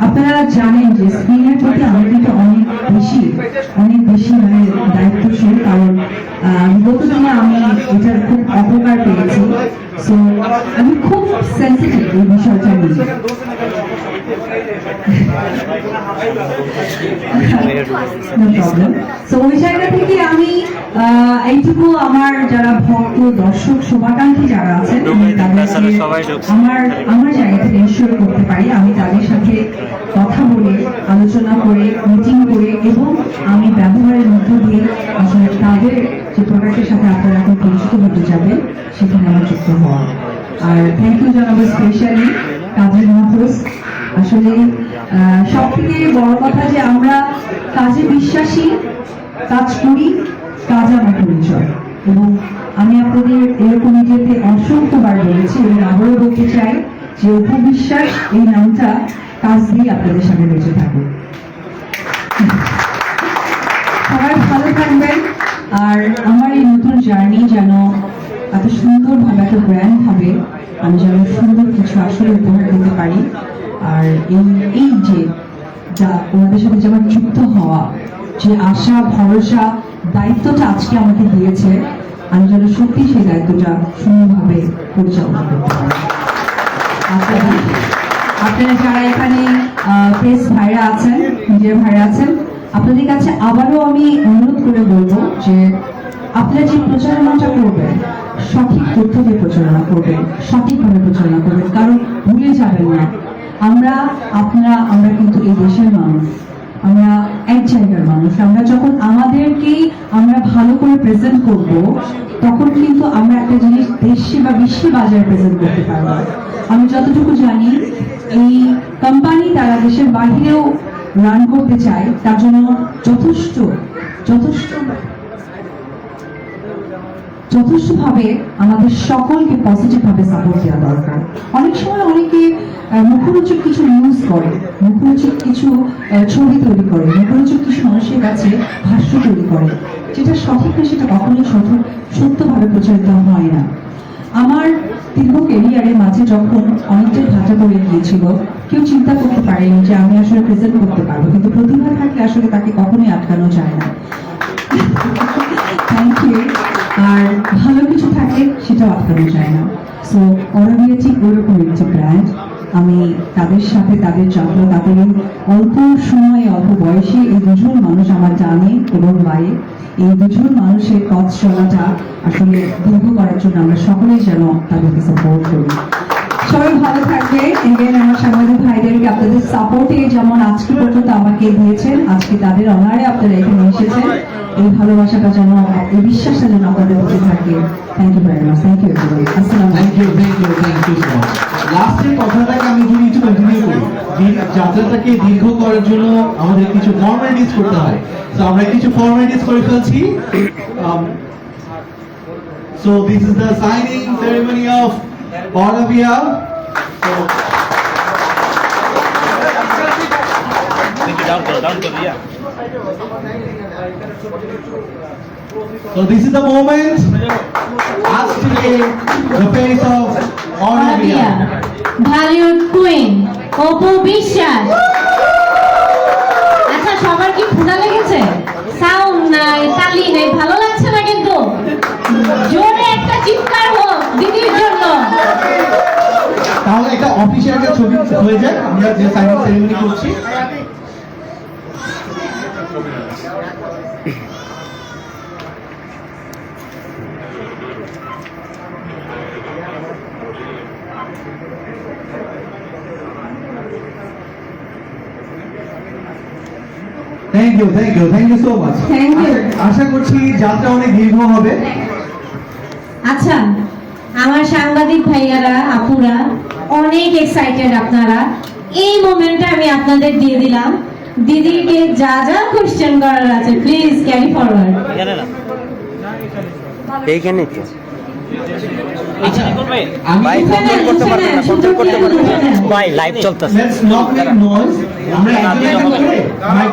আপনারা জানেন যে স্ক্রিনের প্রতি আমি কিন্তু অনেক বেশি মানে দায়িত্বশীল, কারণ বিগত দিনে আমি এটার খুব অপকার পেয়েছি। সো আমি খুব সেন্সিটিভ এই বিষয়টা নিয়ে। ওই জায়গা থেকে আমি এইটুকু আমার যারা ভক্ত দর্শক শুভাকাঙ্ক্ষী যারা আছেন আমার জায়গা থেকে ইনশিওর করতে পারি আমি তাদের সাথে কথা বলে আলোচনা করে মিটিং করে এবং আমি ব্যবহারের মধ্য দিয়ে আসলে তাদের যে প্রোডাক্টের সাথে আপনারা এখন পরিচিত হতে যাবেন সেখানে আমার যুক্ত হওয়া। আর থ্যাংক ইউ জানাবো স্পেশালি কাজী মাহফুজ। আসলে সব থেকে বড় কথা যে আমরা কাজে বিশ্বাসী, কাজ করি, কাজ আমার পরিচয়। এবং আমি আপনাদের এরকম নিজেতে অসংখ্যবার বলেছি এবং আবারও বলতে চাই যে উপবিশ্বাস এই নামটা কাজ দিয়ে আপনাদের সামনে বেঁচে থাকুক। সবাই ভালো থাকবেন। আর আমার এই নতুন জার্নি যেন এত সুন্দরভাবে এত ব্র্যান্ড হবে, আমি যেন সুন্দর কিছু আসলে উপহার দিতে পারি। আর এই যে যা ওনাদের সাথে যেমন যুক্ত হওয়া, যে আশা ভরসা দায়িত্বটা আজকে আমাকে দিয়েছে, আমি যেন সত্যি সেই দায়িত্বটা সুন্দরভাবে পরিচালনা করতে পারি। আপনারা যারা এখানে প্রেস ভাইরা আছেন, মিডিয়া ভাইরা আছেন, আপনাদের কাছে আবারও আমি অনুরোধ করে বলবো যে আপনারা যে প্রচারণাটা করবেন সঠিক তথ্য দিয়ে প্রচারণা করবেন, সঠিকভাবে প্রচারণা করবেন, কারণ ভুলে যাবেন না আমরা কিন্তু এই দেশের মানুষ, আমরা এক জায়গার মানুষ। আমরা যখন আমাদেরকেই আমরা ভালো করে প্রেজেন্ট করব তখন কিন্তু আমরা একটা জিনিস দেশে বা বিশ্বে বাজারে প্রেজেন্ট করতে পারবো। আমি যতটুকু জানি এই কোম্পানি তারা দেশের বাহিরেও রান করতে চায়, তার জন্য যথেষ্টভাবে আমাদের সকলকে পজিটিভ ভাবে সাপোর্ট দেওয়া দরকার। অনেক সময় অনেকে মুখরোচক কিছু নিউজ করে, মুখরোচক কিছু ছবি তৈরি করে, মুখরোচক কিছু মানুষের কাছে ভাষ্য তৈরি করে, যেটা সঠিক না সেটা কখনোই সত্যভাবে প্রচারিত হয় না। আমার দীর্ঘ ক্যারিয়ারের মাঝে যখন অনেকটাই ভাটা পড়ে গিয়েছিল, কেউ চিন্তা করতে পারেনি যে আমি আসলে প্রেজেন্ট করতে পারবো, কিন্তু প্রতিভা থাকলে আসলে তাকে কখনোই আটকানো যায় না। Thank you. আর ভালো কিছু থাকে সেটাও আটকানো যায় না। সো অরবিয়া ঠিক ওরকম একটি ব্র্যান্ড। আমি তাদের সাথে তাদের যাত্রা, তাদের এই অল্প সময়ে অল্প বয়সে এই দুজন মানুষ আমার জানে এবং বাইরে, এই দুজন মানুষের পথ চলাটা আসলে দীর্ঘ করার জন্য আমরা সকলেই যেন তাদেরকে সাপোর্ট করি। সবাই ভালো থাকবে। এগেন আমার সাংবাদিক ভাইদেরকে আপনাদের সাপোর্টে যেমন আজকে পর্যন্ত আমাকে দিয়েছেন, আজকে তাদের অনারে আপনারা এখানে এসেছেন, এই ভালোবাসাটা যেন, এই বিশ্বাসটা যেন আপনাদের মধ্যে থাকে। Thank you very much. Thank you everyone. আসসালামু আলাইকুম। লাস্টের কথাটাকে আমি যদি একটু কন্টিনিউ করি, যাত্রাটাকে দীর্ঘ করার জন্য আমাদের কিছু ফর্মালিটিস করতে হয়। তো আমরা কিছু ফর্মালিটিস করে ফেলছি। So this is the signing ceremony of Oravia. So this is the moment. As today, the face of Oravia, Bollywood Queen, Apu Biswas. আচ্ছা, সবার কি ক্ষুধা লেগেছে? সাউন্ড নাই, তালি নেই, ভালো লাগছে না কিন্তু? জোরে একটা চিৎকার হোক দিদির জন্য। তাহলে একটা অফিসিয়াল একটা ছবি হয়ে যায়, আমরা যে সাইনিং সেরেমনি করছি। Thank you so much. Thank you. আশা করছি যাত্রা অনেক দীর্ঘ হবে। আচ্ছা, আমার সাংবাদিক ভাইয়ারা আপুরা অনেক এক্সাইটেড। আপনারা এই মোমেন্টটা আমি আপনাদের দিয়ে দিলাম। দিদিকে যা যা কোশ্চেন করার আছে প্লিজ ক্যারি ফরওয়ার্ড। এইখানে তো আমি ভাই লাইভ চলতেছে। Let's not make noise. আমরা একজন একজন করে মাইক